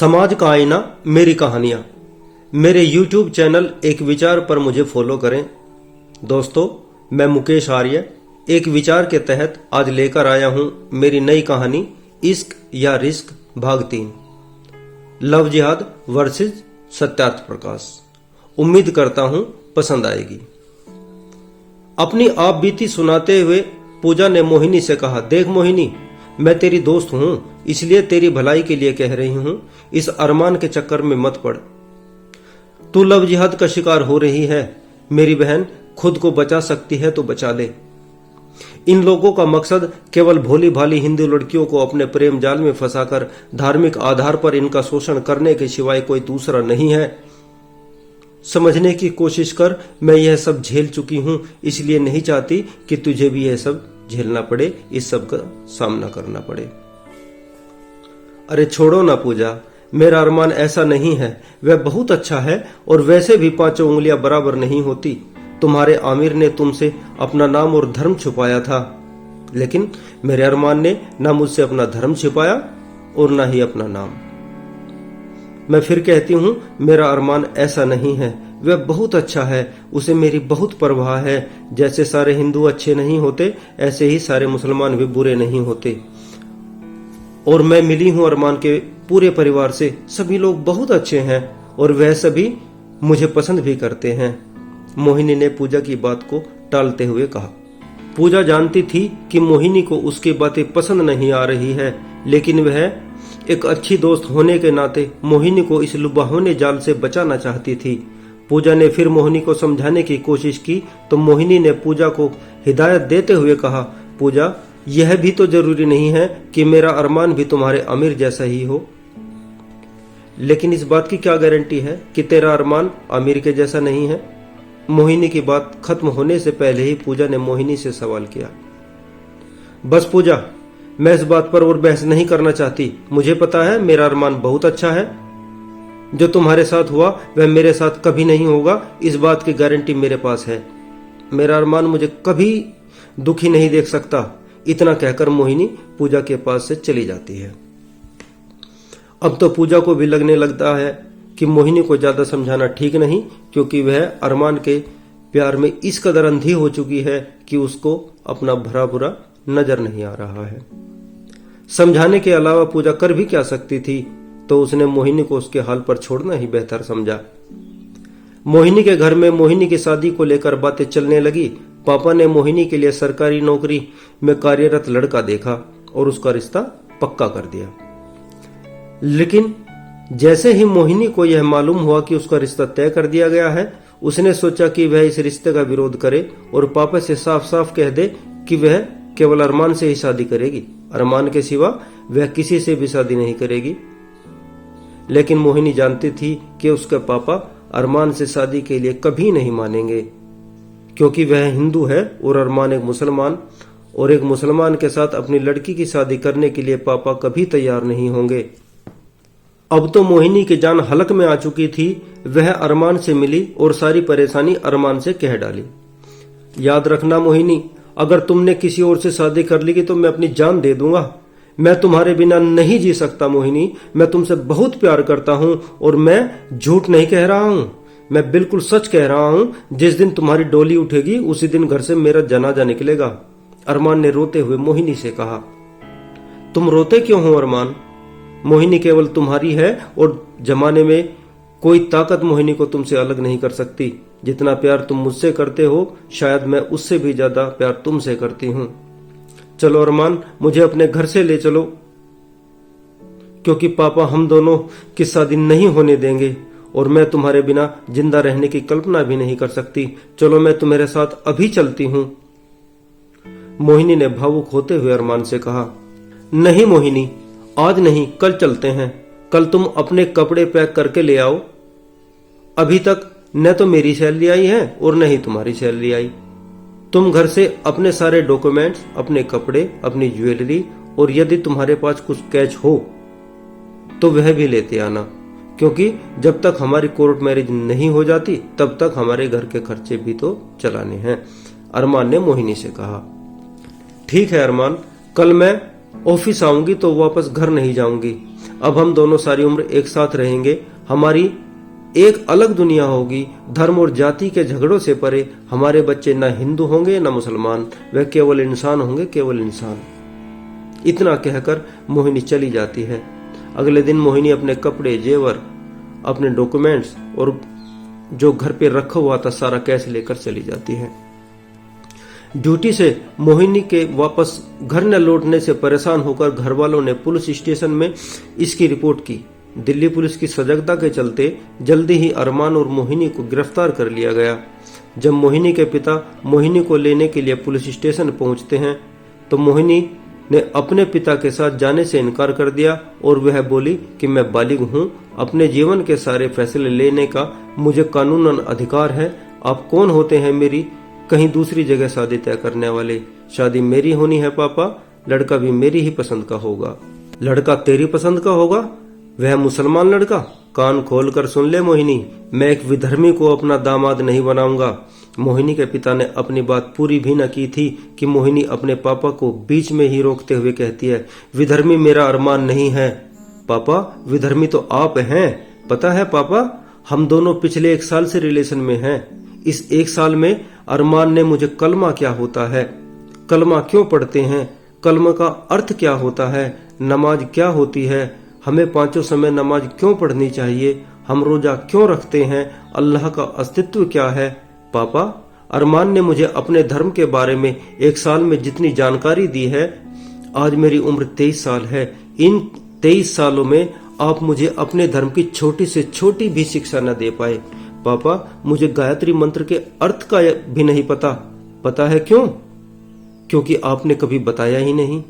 समाज का आईना मेरी कहानियां। मेरे YouTube चैनल एक विचार पर मुझे फॉलो करें। दोस्तों, मैं मुकेश आर्य एक विचार के तहत आज लेकर आया हूं मेरी नई कहानी इश्क या रिस्क भाग 3, लव जिहाद वर्सेस सत्यार्थ प्रकाश। उम्मीद करता हूं पसंद आएगी। अपनी आप बीती सुनाते हुए पूजा ने मोहिनी से कहा, देख मोहिनी, मैं तेरी दोस्त हूं, इसलिए तेरी भलाई के लिए कह रही हूं, इस अरमान के चक्कर में मत पड़। तू लव जिहाद का शिकार हो रही है। मेरी बहन खुद को बचा सकती है तो बचा ले। इन लोगों का मकसद केवल भोली भाली हिंदू लड़कियों को अपने प्रेम जाल में फंसाकर धार्मिक आधार पर इनका शोषण करने के सिवाय कोई दूसरा नहीं है। समझने की कोशिश कर, मैं यह सब झेल चुकी हूं, इसलिए नहीं चाहती कि तुझे भी यह सब झेलना पड़े, इस सब का सामना करना पड़े। अरे छोड़ो ना पूजा, मेरा अरमान ऐसा नहीं है, वह बहुत अच्छा है और वैसे भी 5 उंगलियां बराबर नहीं होती। तुम्हारे आमिर ने तुमसे अपना नाम और धर्म छुपाया था, लेकिन मेरे अरमान ने ना मुझसे अपना धर्म छिपाया और ना ही अपना नाम। मैं फिर कहती हूं, मेरा अरमान ऐसा नहीं है, वह बहुत अच्छा है, उसे मेरी बहुत परवाह है। जैसे सारे हिंदू अच्छे नहीं होते, ऐसे ही सारे मुसलमान भी बुरे नहीं होते। और मैं मिली हूं अरमान के पूरे परिवार से, सभी लोग बहुत अच्छे हैं और वह सभी मुझे पसंद भी करते हैं। मोहिनी ने पूजा की बात को टालते हुए कहा। पूजा जानती थी कि मोहिनी को उसकी बातें पसंद नहीं आ रही है, लेकिन वह एक अच्छी दोस्त होने के नाते मोहिनी को इस लुभावने जाल से बचाना चाहती थी। पूजा ने फिर मोहिनी को समझाने की कोशिश की तो मोहिनी ने पूजा को हिदायत देते हुए कहा, पूजा, यह भी तो जरूरी नहीं है कि मेरा अरमान भी तुम्हारे अमीर जैसा ही हो। लेकिन इस बात की क्या गारंटी है कि तेरा अरमान अमीर के जैसा नहीं है? मोहिनी की बात खत्म होने से पहले ही पूजा ने मोहिनी से सवाल किया। बस पूजा, मैं इस बात पर और बहस नहीं करना चाहती। मुझे पता है मेरा अरमान बहुत अच्छा है। जो तुम्हारे साथ हुआ वह मेरे साथ कभी नहीं होगा, इस बात की गारंटी मेरे पास है। मेरा अरमान मुझे कभी दुखी नहीं देख सकता। इतना कहकर मोहिनी पूजा के पास से चली जाती है। अब तो पूजा को भी लगने लगता है कि मोहिनी को ज्यादा समझाना ठीक नहीं, क्योंकि वह अरमान के प्यार में इस कदर अंधी हो चुकी है कि उसको अपना भरा बुरा नजर नहीं आ रहा है। समझाने के अलावा पूजा कर भी क्या सकती थी, तो उसने मोहिनी को उसके हाल पर छोड़ना ही बेहतर समझा। मोहिनी के घर में मोहिनी की शादी को लेकर बातें चलने लगी। पापा ने मोहिनी के लिए सरकारी नौकरी में कार्यरत लड़का देखा और उसका रिश्ता पक्का कर दिया। लेकिन जैसे ही मोहिनी को यह मालूम हुआ कि उसका रिश्ता तय कर दिया गया है, उसने सोचा कि वह इस रिश्ते का विरोध करे और पापा से साफ साफ कह दे कि वह केवल अरमान से ही शादी करेगी, अरमान के सिवा वह किसी से भी शादी नहीं करेगी। लेकिन मोहिनी जानती थी कि उसके पापा अरमान से शादी के लिए कभी नहीं मानेंगे, क्योंकि वह हिंदू है और अरमान एक मुसलमान, और एक मुसलमान के साथ अपनी लड़की की शादी करने के लिए पापा कभी तैयार नहीं होंगे। अब तो मोहिनी की जान हलक में आ चुकी थी। वह अरमान से मिली और सारी परेशानी अरमान से कह डाली। याद रखना मोहिनी, अगर तुमने किसी और से शादी कर ली तो मैं अपनी जान दे दूंगा। मैं तुम्हारे बिना नहीं जी सकता मोहिनी, मैं तुमसे बहुत प्यार करता हूं और मैं झूठ नहीं कह रहा हूं, मैं बिल्कुल सच कह रहा हूं। जिस दिन तुम्हारी डोली उठेगी उसी दिन घर से मेरा जनाजा निकलेगा। अरमान ने रोते हुए मोहिनी से कहा। तुम रोते क्यों हो अरमान? मोहिनी केवल तुम्हारी है और जमाने में कोई ताकत मोहिनी को तुमसे अलग नहीं कर सकती। जितना प्यार तुम मुझसे करते हो, शायद मैं उससे भी ज्यादा प्यार तुमसे करती हूं। चलो अरमान, मुझे अपने घर से ले चलो, क्योंकि पापा हम दोनों की शादी नहीं होने देंगे और मैं तुम्हारे बिना जिंदा रहने की कल्पना भी नहीं कर सकती। चलो, मैं तुम्हारे साथ अभी चलती हूं। मोहिनी ने भावुक होते हुए अरमान से कहा। नहीं मोहिनी, आज नहीं, कल चलते हैं। कल तुम अपने कपड़े पैक करके ले आओ। अभी तक न तो मेरी सैलरी आई है और न ही तुम्हारी सैलरी आई। तुम घर से अपने सारे डॉक्यूमेंट्स, अपने कपड़े, अपनी ज्वेलरी और यदि तुम्हारे पास कुछ कैश हो तो वह भी लेते आना, क्योंकि जब तक हमारी कोर्ट मैरिज नहीं हो जाती तब तक हमारे घर के खर्चे भी तो चलाने हैं। अरमान ने मोहिनी से कहा। ठीक है अरमान, कल मैं ऑफिस आऊंगी तो वापस घर नहीं जाऊंगी। अब हम दोनों सारी उम्र एक साथ रहेंगे। हमारी एक अलग दुनिया होगी। धर्म और जाति के झगड़ों से परे हमारे बच्चे न हिंदू होंगे न मुसलमान, वे केवल इंसान होंगे, केवल इंसान। इतना कहकर मोहिनी चली जाती है। अगले दिन मोहिनी अपने कपड़े, जेवर, अपने डॉक्यूमेंट्स और जो घर पे रखा हुआ था सारा कैश लेकर चली जाती है। ड्यूटी से मोहिनी के वापस घर न लौटने से परेशान होकर घर वालों ने पुलिस स्टेशन में इसकी रिपोर्ट की। दिल्ली पुलिस की सजगता के चलते जल्दी ही अरमान और मोहिनी को गिरफ्तार कर लिया गया। जब मोहिनी के पिता मोहिनी को लेने के लिए पुलिस स्टेशन पहुंचते हैं तो मोहिनी ने अपने पिता के साथ जाने से इनकार कर दिया और वह बोली कि मैं बालिग हूं, अपने जीवन के सारे फैसले लेने का मुझे कानूनन अधिकार है। आप कौन होते हैं मेरी कहीं दूसरी जगह शादी तय करने वाले? शादी मेरी होनी है पापा, लड़का भी मेरी ही पसंद का होगा। लड़का तेरी पसंद का होगा? वह मुसलमान लड़का? कान खोलकर सुन ले मोहिनी, मैं एक विधर्मी को अपना दामाद नहीं बनाऊंगा। मोहिनी के पिता ने अपनी बात पूरी भी न की थी कि मोहिनी अपने पापा को बीच में ही रोकते हुए कहती है, विधर्मी मेरा अरमान नहीं है पापा, विधर्मी तो आप हैं। पता है पापा, हम दोनों पिछले 1 साल से रिलेशन में हैं। इस 1 साल में अरमान ने मुझे कलमा क्या होता है, कलमा क्यों पढ़ते हैं, कलमा का अर्थ क्या होता है, नमाज क्या होती है, हमें 5 समय नमाज क्यों पढ़नी चाहिए, हम रोजा क्यों रखते हैं, अल्लाह का अस्तित्व क्या है। पापा, अरमान ने मुझे अपने धर्म के बारे में 1 साल में जितनी जानकारी दी है, आज मेरी उम्र 23 साल है। इन 23 सालों में आप मुझे अपने धर्म की छोटी से छोटी भी शिक्षा न दे पाए। पापा, मुझे गायत्री मंत्र के अर्थ का भी नहीं पता। पता है क्यों? क्योंकि आपने कभी बताया ही नहीं।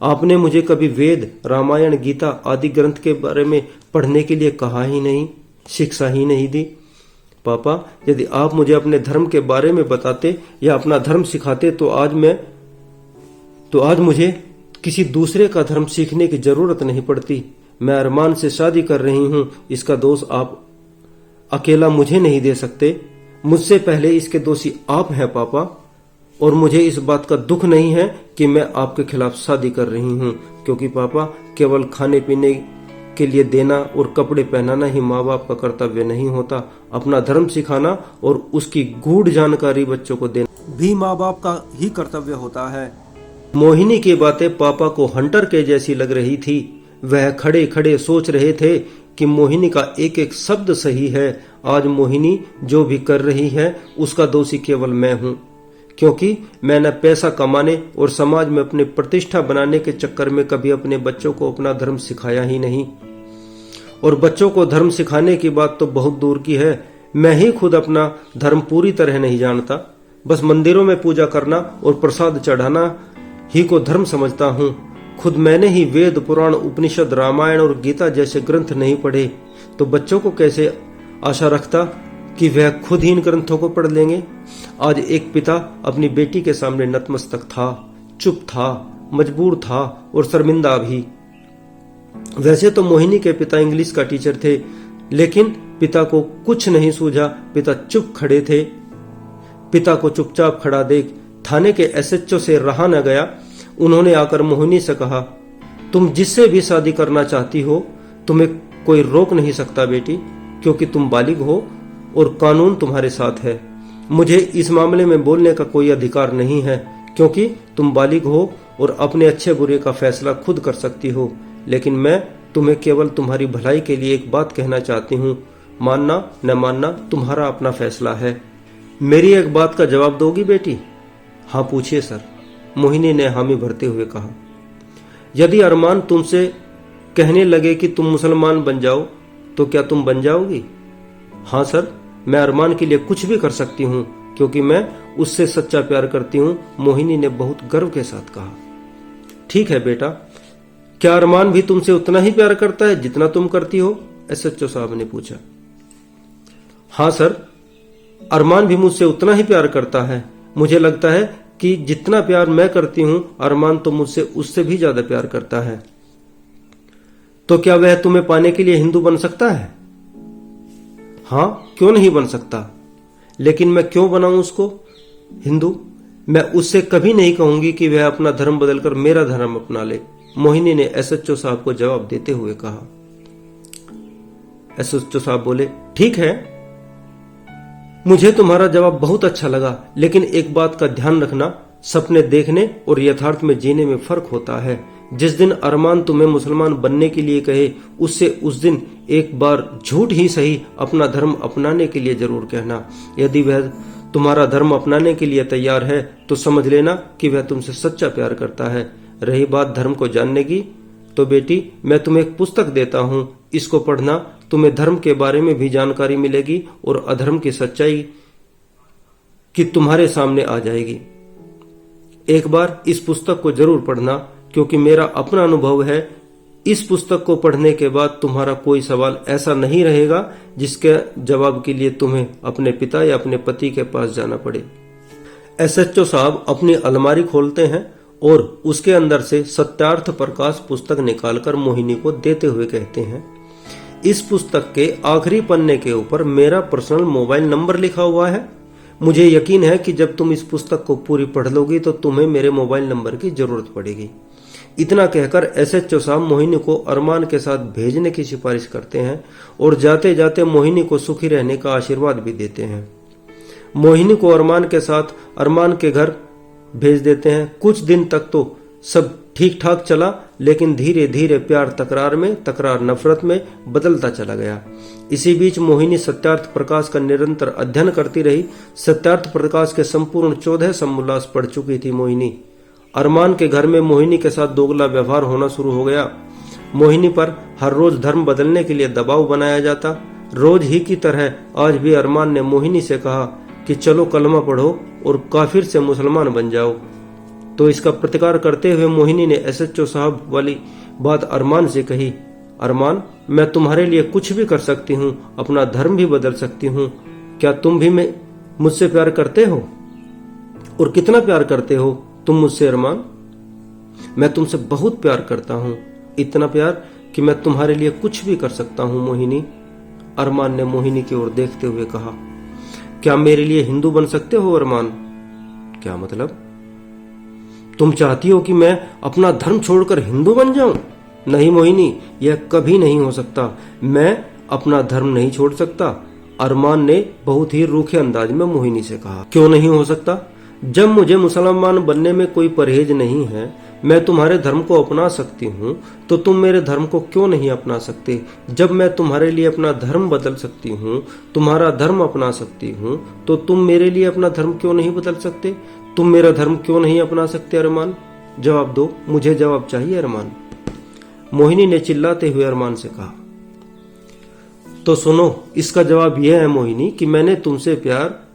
आपने मुझे कभी वेद, रामायण, गीता आदि ग्रंथ के बारे में पढ़ने के लिए कहा ही नहीं, शिक्षा ही नहीं दी। पापा, यदि आप मुझे अपने धर्म के बारे में बताते या अपना धर्म सिखाते तो आज मुझे किसी दूसरे का धर्म सीखने की जरूरत नहीं पड़ती। मैं अरमान से शादी कर रही हूं, इसका दोष आप अकेला मुझे नहीं दे सकते। मुझसे पहले इसके दोषी आप हैं पापा, और मुझे इस बात का दुख नहीं है कि मैं आपके खिलाफ शादी कर रही हूं, क्योंकि पापा, केवल खाने पीने के लिए देना और कपड़े पहनाना ही माँ बाप का कर्तव्य नहीं होता। अपना धर्म सिखाना और उसकी गूढ़ जानकारी बच्चों को देना भी माँ बाप का ही कर्तव्य होता है। मोहिनी की बातें पापा को हंटर के जैसी लग रही थी। वह खड़े खड़े सोच रहे थे कि मोहिनी का एक एक शब्द सही है। आज मोहिनी जो भी कर रही है उसका दोषी केवल मैं हूँ, क्योंकि मैंने पैसा कमाने और समाज में अपनी प्रतिष्ठा बनाने के चक्कर में कभी अपने बच्चों को अपना धर्म सिखाया ही नहीं। और बच्चों को धर्म सिखाने की बात तो बहुत दूर की है, मैं ही खुद अपना धर्म पूरी तरह नहीं जानता। बस मंदिरों में पूजा करना और प्रसाद चढ़ाना ही को धर्म समझता हूँ। खुद मैंने ही वेद, पुराण, उपनिषद, रामायण और गीता जैसे ग्रंथ नहीं पढ़े, तो बच्चों को कैसे आशा रखता कि वह खुद ही इन ग्रंथों को पढ़ लेंगे। आज एक पिता अपनी बेटी के सामने नतमस्तक था, चुप था, मजबूर था और शर्मिंदा भी। वैसे तो मोहिनी के पिता इंग्लिश का टीचर थे, लेकिन पिता को कुछ नहीं सूझा। पिता चुप खड़े थे। पिता को चुपचाप खड़ा देख थाने के एसएचओ से रहा न गया। उन्होंने आकर मोहिनी से कहा, तुम जिससे भी शादी करना चाहती हो, तुम्हें कोई रोक नहीं सकता बेटी, क्योंकि तुम बालिग हो और कानून तुम्हारे साथ है। मुझे इस मामले में बोलने का कोई अधिकार नहीं है, क्योंकि तुम बालिग हो और अपने अच्छे बुरे का फैसला खुद कर सकती हो। लेकिन मैं तुम्हें केवल तुम्हारी भलाई के लिए एक बात कहना चाहती हूँ, मानना न मानना तुम्हारा अपना फैसला है। मेरी एक बात का जवाब दोगी बेटी? हाँ पूछिए सर, मोहिनी ने हामी भरते हुए कहा। यदि अरमान तुमसे कहने लगे कि तुम मुसलमान बन जाओ, तो क्या तुम बन जाओगी? हाँ सर, मैं अरमान के लिए कुछ भी कर सकती हूँ, क्योंकि मैं उससे सच्चा प्यार करती हूँ, मोहिनी ने बहुत गर्व के साथ कहा। ठीक है बेटा, क्या अरमान भी तुमसे उतना ही प्यार करता है जितना तुम करती हो? एसएचओ साहब ने पूछा। हाँ सर, अरमान भी मुझसे उतना ही प्यार करता है। मुझे लगता है कि जितना प्यार मैं करती हूं, अरमान तो मुझसे उससे भी ज्यादा प्यार करता है। तो क्या वह तुम्हें पाने के लिए हिंदू बन सकता है? हाँ, क्यों नहीं बन सकता, लेकिन मैं क्यों बनाऊं उसको हिंदू? मैं उससे कभी नहीं कहूंगी कि वह अपना धर्म बदलकर मेरा धर्म अपना ले, मोहिनी ने एसएचओ साहब को जवाब देते हुए कहा। एसएचओ साहब बोले, ठीक है, मुझे तुम्हारा जवाब बहुत अच्छा लगा, लेकिन एक बात का ध्यान रखना, सपने देखने और यथार्थ में जीने में फर्क होता है। जिस दिन अरमान तुम्हें मुसलमान बनने के लिए कहे, उससे उस दिन एक बार झूठ ही सही अपना धर्म अपनाने के लिए जरूर कहना। यदि वह तुम्हारा धर्म अपनाने के लिए तैयार है तो समझ लेना कि वह तुमसे सच्चा प्यार करता है। रही बात धर्म को जानने की, तो बेटी मैं तुम्हें एक पुस्तक देता हूँ, इसको पढ़ना, तुम्हें धर्म के बारे में भी जानकारी मिलेगी और अधर्म की सच्चाई की तुम्हारे सामने आ जाएगी। एक बार इस पुस्तक को जरूर पढ़ना, क्योंकि मेरा अपना अनुभव है, इस पुस्तक को पढ़ने के बाद तुम्हारा कोई सवाल ऐसा नहीं रहेगा जिसके जवाब के लिए तुम्हें अपने पिता या अपने पति के पास जाना पड़े। एसएचओ साहब अपनी अलमारी खोलते हैं और उसके अंदर से सत्यार्थ प्रकाश पुस्तक निकालकर मोहिनी को देते हुए कहते हैं, इस पुस्तक के आखिरी पन्ने के ऊपर मेरा पर्सनल मोबाइल नंबर लिखा हुआ है। मुझे यकीन है कि जब तुम इस पुस्तक को पूरी पढ़ लोगी तो तुम्हें मेरे मोबाइल नंबर की जरूरत पड़ेगी। इतना कहकर एसएचओ साहब मोहिनी को अरमान के साथ भेजने की सिफारिश करते हैं और जाते जाते मोहिनी को सुखी रहने का आशीर्वाद भी देते हैं। मोहिनी को अरमान के साथ अरमान के घर भेज देते हैं। कुछ दिन तक तो सब ठीक ठाक चला, लेकिन धीरे धीरे प्यार तकरार में, तकरार नफरत में बदलता चला गया। इसी बीच मोहिनी सत्यार्थ प्रकाश का निरंतर अध्ययन करती रही। सत्यार्थ प्रकाश के संपूर्ण 14 समोल्लास पढ़ चुकी थी मोहिनी। अरमान के घर में मोहिनी के साथ दोगला व्यवहार होना शुरू हो गया। मोहिनी पर हर रोज धर्म बदलने के लिए दबाव बनाया जाता। रोज ही की तरह आज भी अरमान ने मोहिनी से कहा कि चलो कलमा पढ़ो और काफिर से मुसलमान बन जाओ। तो इसका प्रतिकार करते हुए मोहिनी ने एसएचओ साहब वाली बात अरमान से कही, अरमान, मैं तुम्हारे लिए कुछ भी कर सकती हूँ, अपना धर्म भी बदल सकती हूँ। क्या तुम भी मुझसे प्यार करते हो? और कितना प्यार करते हो तुम मुझसे अरमान? मैं तुमसे बहुत प्यार करता हूँ, इतना प्यार कि मैं तुम्हारे लिए कुछ भी कर सकता हूँ मोहिनी। अरमान ने मोहिनी की ओर देखते हुए कहा, क्या मेरे लिए हिंदू बन सकते हो अरमान? क्या मतलब? तुम चाहती हो कि मैं अपना धर्म छोड़कर हिंदू बन जाऊं? नहीं मोहिनी, यह कभी नहीं हो सकता। मैं अपना धर्म नहीं छोड़ सकता, अरमान ने बहुत ही रूखे अंदाज में मोहिनी से कहा। क्यों नहीं हो सकता? जब मुझे मुसलमान बनने में कोई परहेज नहीं है, मैं तुम्हारे धर्म को अपना सकती हूँ, तो तुम मेरे धर्म को क्यों नहीं अपना सकते? जब मैं तुम्हारे लिए अपना धर्म बदल सकती हूँ, तुम्हारा धर्म अपना सकती हूँ, तो तुम मेरे लिए अपना धर्म क्यों नहीं बदल सकते? तुम मेरा धर्म क्यों नहीं अपना सकते अरमान? जवाब दो, मुझे जवाब चाहिए अरमान। मोहिनी ने चिल्लाते हुए अरमान से कहा। तो सुनो, इसका जवाब यह है मोहिनी कि मैंने तुमसे प्यार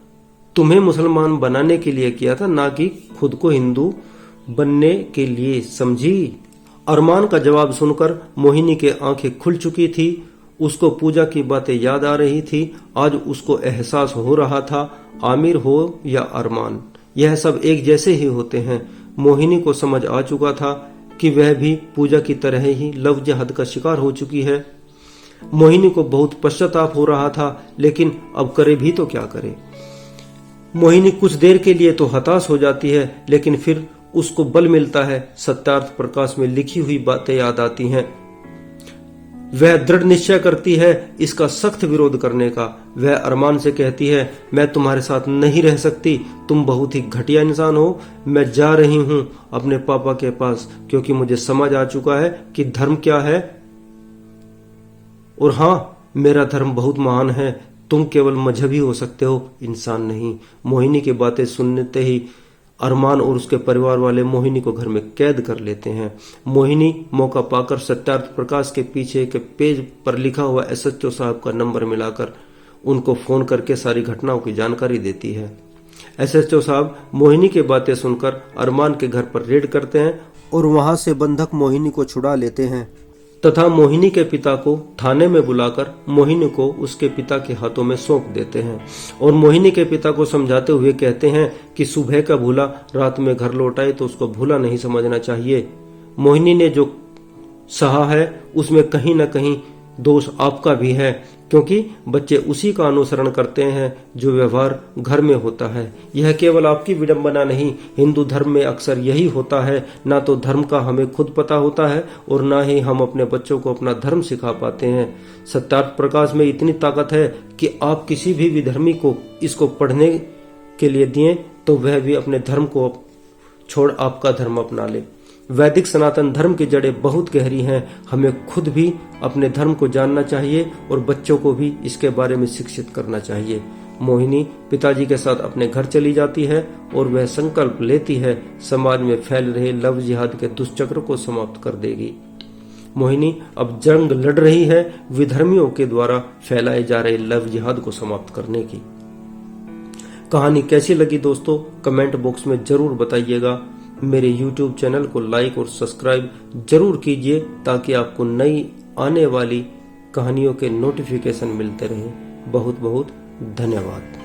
तुम्हें मुसलमान बनाने के लिए किया था, ना कि खुद को हिंदू बनने के लिए, समझी? अरमान का जवाब सुनकर मोहिनी के आंखें खुल चुकी थी। उसको पूजा की बातें याद आ रही थी। आज उसको एहसास हो रहा था, आमिर हो या अरमान, यह सब एक जैसे ही होते हैं। मोहिनी को समझ आ चुका था कि वह भी पूजा की तरह ही लफ्ज हद का शिकार हो चुकी है। मोहिनी को बहुत पश्चाताप हो रहा था, लेकिन अब करे भी तो क्या करे। मोहिनी कुछ देर के लिए तो हताश हो जाती है, लेकिन फिर उसको बल मिलता है। सत्यार्थ प्रकाश में लिखी हुई बातें याद आती हैं। वह दृढ़ निश्चय करती है इसका सख्त विरोध करने का। वह अरमान से कहती है, मैं तुम्हारे साथ नहीं रह सकती, तुम बहुत ही घटिया इंसान हो। मैं जा रही हूँ अपने पापा के पास, क्योंकि मुझे समझ आ चुका है कि धर्म क्या है। और हाँ, मेरा धर्म बहुत महान है, तुम केवल मजहबी हो सकते हो, इंसान नहीं। मोहिनी की बातें सुनते ही अरमान और उसके परिवार वाले मोहिनी को घर में कैद कर लेते हैं। मोहिनी मौका पाकर सत्यार्थ प्रकाश के पीछे के पेज पर लिखा हुआ एसएचओ साहब का नंबर मिलाकर उनको फोन करके सारी घटनाओं की जानकारी देती है। एसएचओ साहब मोहिनी की बातें सुनकर अरमान के घर पर रेड करते हैं और वहां से बंधक मोहिनी को छुड़ा लेते हैं तथा मोहिनी के पिता को थाने में बुलाकर मोहिनी को उसके पिता के हाथों में सौंप देते हैं और मोहिनी के पिता को समझाते हुए कहते हैं कि सुबह का भूला रात में घर लौट आए तो उसको भूला नहीं समझना चाहिए। मोहिनी ने जो सहा है उसमें कहीं न कहीं दोष आपका भी है, क्योंकि बच्चे उसी का अनुसरण करते हैं जो व्यवहार घर में होता है। यह केवल आपकी विडंबना नहीं, हिंदू धर्म में अक्सर यही होता है। ना तो धर्म का हमें खुद पता होता है और ना ही हम अपने बच्चों को अपना धर्म सिखा पाते हैं। सत्यार्थ प्रकाश में इतनी ताकत है कि आप किसी भी विधर्मी को इसको पढ़ने के लिए दिए तो वह भी अपने धर्म को छोड़ आपका धर्म अपना ले। वैदिक सनातन धर्म की जड़ें बहुत गहरी हैं। हमें खुद भी अपने धर्म को जानना चाहिए और बच्चों को भी इसके बारे में शिक्षित करना चाहिए। मोहिनी पिताजी के साथ अपने घर चली जाती है और वह संकल्प लेती है समाज में फैल रहे लव जिहाद के दुष्चक्र को समाप्त कर देगी। मोहिनी अब जंग लड़ रही है विधर्मियों के द्वारा फैलाए जा रहे लव जिहाद को समाप्त करने की। कहानी कैसी लगी दोस्तों, कमेंट बॉक्स में जरूर बताइएगा। मेरे YouTube चैनल को लाइक और सब्सक्राइब जरूर कीजिए ताकि आपको नई आने वाली कहानियों के नोटिफिकेशन मिलते रहे। बहुत बहुत धन्यवाद।